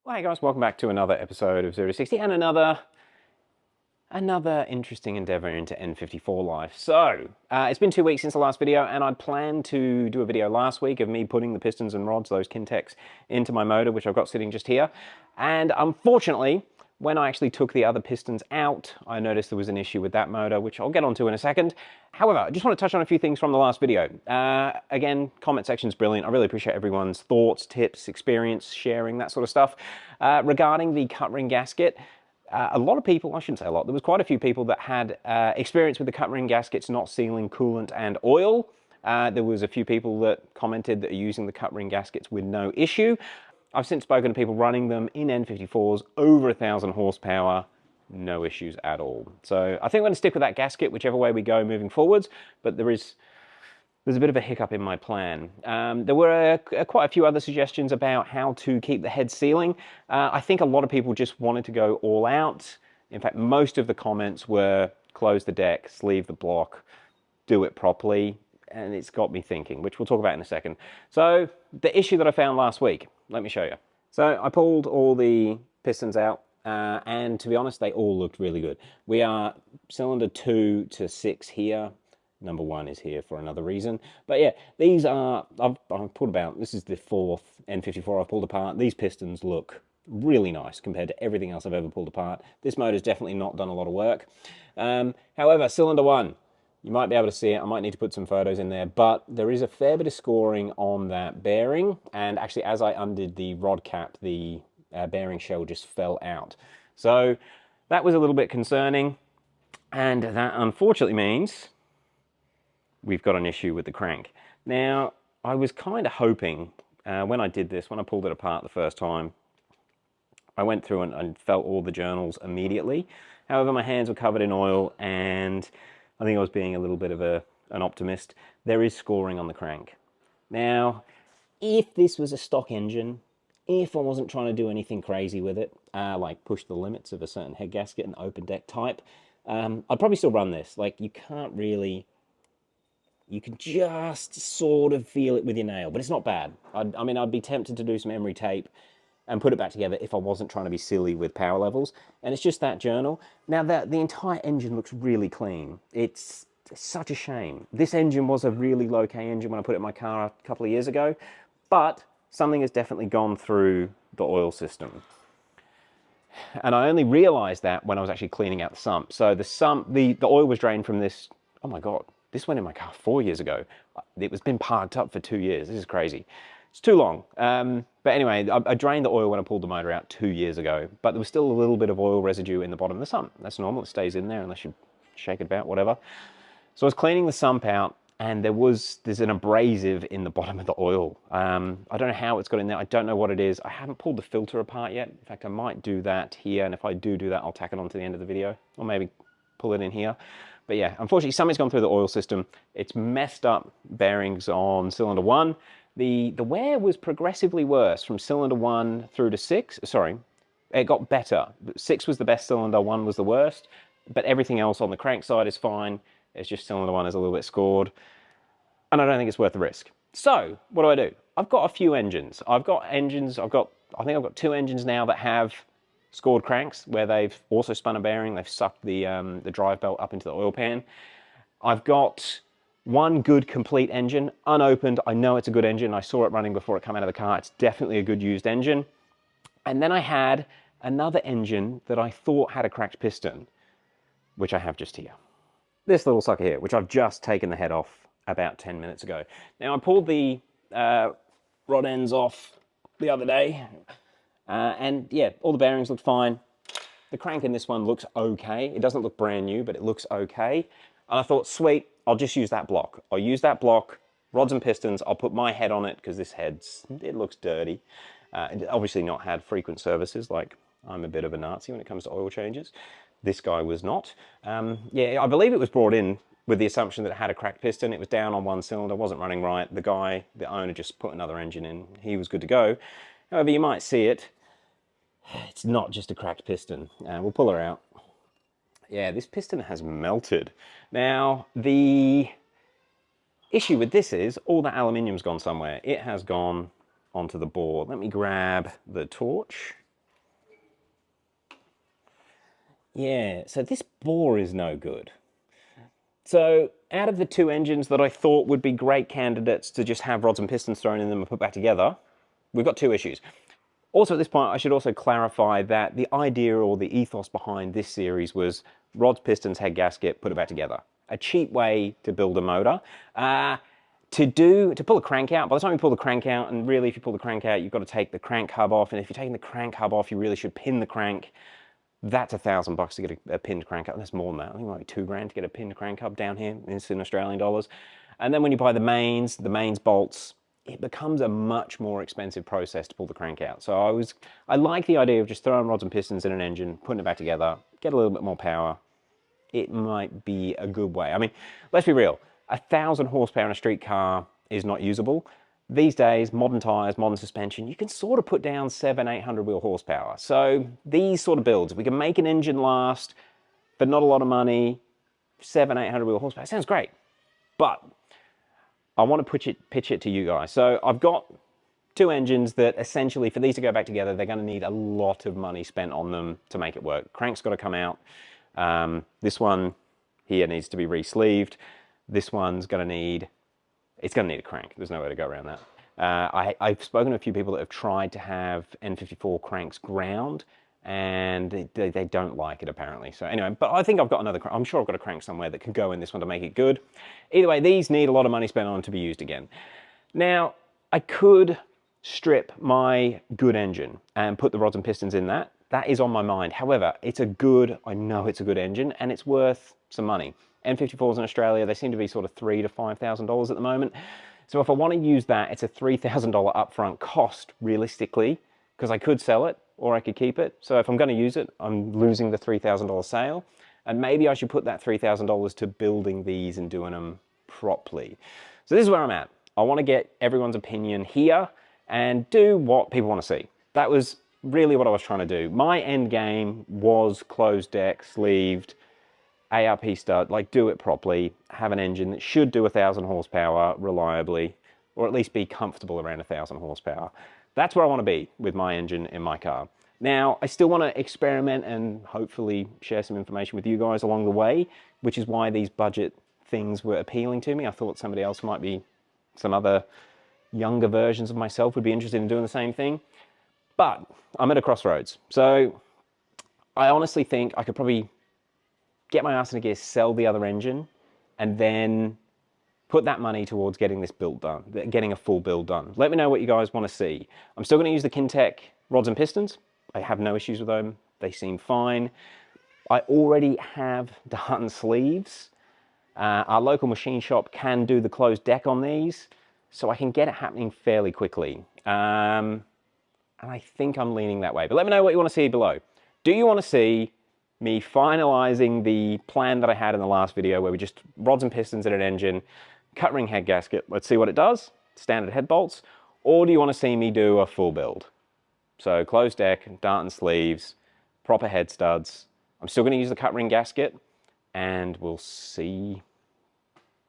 Well, hey guys, welcome back to another episode of 0 to 60 and another interesting endeavor into N54 life. So, it's been 2 weeks since the last video, and I planned to do a video last week of me putting the pistons and rods, those Kintex, into my motor, which I've got sitting just here. And unfortunately, when I actually took the other pistons out, I noticed there was an issue with that motor, which I'll get onto in a second. However, I just want to touch on a few things from the last video. Again, comment section's brilliant. I really appreciate everyone's thoughts, tips, experience, sharing, that sort of stuff. Regarding the cut ring gasket, a lot of people, I shouldn't say a lot, there was quite a few people that had experience with the cut ring gaskets not sealing coolant and oil. There was a few people that commented that are using the cut ring gaskets with no issue. I've since spoken to people running them in N54s, over 1,000 horsepower, no issues at all. So I think I'm going to stick with that gasket, whichever way we go moving forwards, but there's a bit of a hiccup in my plan. There were quite a few other suggestions about how to keep the head sealing. I think a lot of people just wanted to go all out. In fact, most of the comments were close the deck, sleeve the block, do it properly, and it's got me thinking, which we'll talk about in a second. So the issue that I found last week, let me show you. So I pulled all the pistons out, and to be honest, they all looked really good. We are cylinder 2 to 6 here. Number 1 is here for another reason. But yeah, these are, I've pulled about, this is the 4th N54 I've pulled apart. These pistons look really nice compared to everything else I've ever pulled apart. This motor's definitely not done a lot of work. However, cylinder 1, you might be able to see it. I might need to put some photos in there, but there is a fair bit of scoring on that bearing. And actually, as I undid the rod cap, the bearing shell just fell out. So that was a little bit concerning. And that unfortunately means we've got an issue with the crank. Now, I was kind of hoping, when I did this, when I pulled it apart the first time, I went through and felt all the journals immediately. However, my hands were covered in oil, and I think I was being a little bit of an optimist. There is scoring on the crank. Now, if this was a stock engine, if I wasn't trying to do anything crazy with it, like push the limits of a certain head gasket and open deck type, I'd probably still run this. Like, you can't really... You can just sort of feel it with your nail, but it's not bad. I mean, I'd be tempted to do some emery tape and put it back together if I wasn't trying to be silly with power levels. And it's just that journal. Now, the entire engine looks really clean. It's such a shame. This engine was a really low-K engine when I put it in my car a couple of years ago, but something has definitely gone through the oil system. And I only realized that when I was actually cleaning out the sump. So the sump, the oil was drained from this, oh my God, this went in my car 4 years ago. It was been parked up for 2 years. This is crazy. It's too long. But anyway, I drained the oil when I pulled the motor out 2 years ago, but there was still a little bit of oil residue in the bottom of the sump. That's normal. It stays in there unless you shake it about, whatever. So I was cleaning the sump out, and there's an abrasive in the bottom of the oil. I don't know how it's got in there. I don't know what it is. I haven't pulled the filter apart yet. In fact, I might do that here, and if I do that, I'll tack it on to the end of the video, or maybe pull it in here. But yeah, unfortunately, something's gone through the oil system. It's messed up bearings on cylinder 1. The wear was progressively worse from cylinder 1 through to 6. Sorry, it got better. 6 was the best cylinder, 1 was the worst. But everything else on the crank side is fine. It's just cylinder 1 is a little bit scored. And I don't think it's worth the risk. So, what do? I've got a few engines. I think I've got 2 engines now that have scored cranks where they've also spun a bearing. They've sucked the drive belt up into the oil pan. I've got one good complete engine, unopened. I know it's a good engine. I saw it running before it came out of the car. It's definitely a good used engine. And then I had another engine that I thought had a cracked piston, which I have just here. This little sucker here, which I've just taken the head off about 10 minutes ago. Now, I pulled the rod ends off the other day. And yeah, all the bearings looked fine. The crank in this one looks okay. It doesn't look brand new, but it looks okay. And I thought, sweet, I'll just use that block. I'll use that block, rods and pistons. I'll put my head on it because this it looks dirty. It obviously not had frequent services. Like, I'm a bit of a Nazi when it comes to oil changes. This guy was not. Yeah, I believe it was brought in with the assumption that it had a cracked piston. It was down on one cylinder, wasn't running right. The owner just put another engine in. He was good to go. However, you might see it. It's not just a cracked piston. We'll pull her out. Yeah, this piston has melted. Now, the issue with this is all that aluminium's gone somewhere. It has gone onto the board. Let me grab the torch. Yeah, so this bore is no good. So out of the two engines that I thought would be great candidates to just have rods and pistons thrown in them and put back together, we've got two issues. Also at this point, I should also clarify that the idea or the ethos behind this series was rods, pistons, head gasket, put it back together. A cheap way to build a motor. To pull a crank out, by the time you pull the crank out, and really if you pull the crank out, you've got to take the crank hub off, and if you're taking the crank hub off, you really should pin the crank. That's $1,000 to get a pinned crank hub. That's more than that. I think like $2,000 to get a pinned crank hub down here. It's in Australian dollars. And then when you buy the mains bolts, it becomes a much more expensive process to pull the crank out. So I like the idea of just throwing rods and pistons in an engine, putting it back together, get a little bit more power. It might be a good way. I mean, let's be real. 1,000 horsepower in a street car is not usable. These days, modern tires, modern suspension, you can sort of put down 700-800 wheel horsepower. So these sort of builds, if we can make an engine last for not a lot of money, 700-800 wheel horsepower, sounds great. But I want to pitch it to you guys. So I've got two engines that essentially, for these to go back together, they're going to need a lot of money spent on them to make it work. Crank's got to come out. This one here needs to be re-sleeved. This one's going to need, it's going to need a crank. There's no way to go around that. I've spoken to a few people that have tried to have N54 cranks ground, and they don't like it apparently. So anyway, but I think I've got another crank. I'm sure I've got a crank somewhere that could go in this one to make it good. Either way, these need a lot of money spent on to be used again. Now, I could strip my good engine and put the rods and pistons in that. That is on my mind. However, I know it's a good engine and it's worth some money. N54s in Australia, they seem to be sort of $3,000 to $5,000 at the moment. So if I want to use that, it's a $3,000 upfront cost realistically, because I could sell it or I could keep it. So if I'm going to use it, I'm losing the $3,000 sale. And maybe I should put that $3,000 to building these and doing them properly. So this is where I'm at. I want to get everyone's opinion here and do what people want to see. That was really what I was trying to do. My end game was closed deck, sleeved, ARP stud, like do it properly, have an engine that should do 1,000 horsepower reliably, or at least be comfortable around 1,000 horsepower. That's where I want to be with my engine in my car. Now, I still want to experiment and hopefully share some information with you guys along the way, which is why these budget things were appealing to me. I thought somebody else might be, some other younger versions of myself would be interested in doing the same thing. But I'm at a crossroads. So I honestly think I could probably get my arse in a gear, sell the other engine, and then put that money towards getting this build done, getting a full build done. Let me know what you guys want to see. I'm still going to use the Kintec rods and pistons. I have no issues with them. They seem fine. I already have Darton sleeves. Our local machine shop can do the closed deck on these, so I can get it happening fairly quickly. And I think I'm leaning that way. But let me know what you want to see below. Do you want to see me finalizing the plan that I had in the last video where we just rods and pistons in an engine, cut ring head gasket, let's see what it does, standard head bolts, or do you want to see me do a full build? So closed deck, Darton sleeves, proper head studs. I'm still going to use the cut ring gasket, and we'll see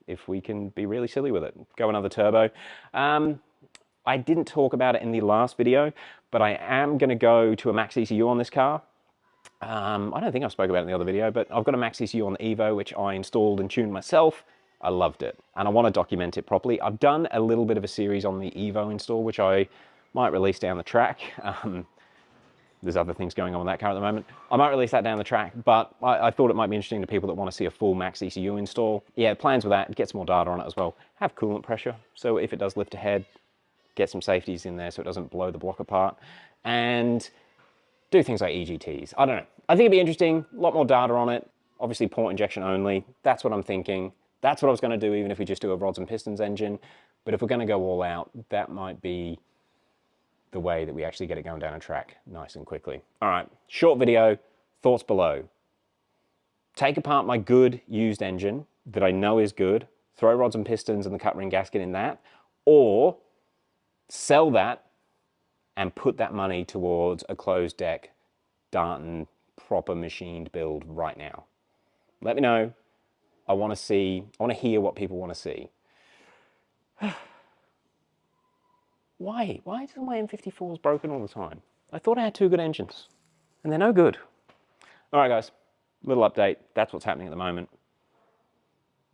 if we can be really silly with it. Go another turbo. I didn't talk about it in the last video, but I am going to go to a max ECU on this car. I don't think I spoke about it in the other video, but I've got a max ECU on the Evo, which I installed and tuned myself. I loved it, and I want to document it properly. I've done a little bit of a series on the Evo install, which I might release down the track. There's other things going on with that car at the moment. I might release that down the track, but I thought it might be interesting to people that want to see a full max ECU install. Yeah, plans with that, get some more data on it as well. Have coolant pressure, so if it does lift ahead, get some safeties in there so it doesn't blow the block apart. And do things like EGTs. I don't know. I think it'd be interesting. A lot more data on it. Obviously port injection only. That's what I'm thinking. That's what I was going to do even if we just do a rods and pistons engine. But if we're going to go all out, that might be the way that we actually get it going down a track nice and quickly. All right, short video, thoughts below. Take apart my good used engine that I know is good, throw rods and pistons and the cut ring gasket in that, or sell that and put that money towards a closed deck Darton proper machined build right now. Let me know. I want to hear what people want to see. Why? Why is my M54s broken all the time? I thought I had two good engines, and they're no good. All right, guys. little update. That's what's happening at the moment.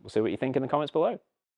We'll see what you think in the comments below.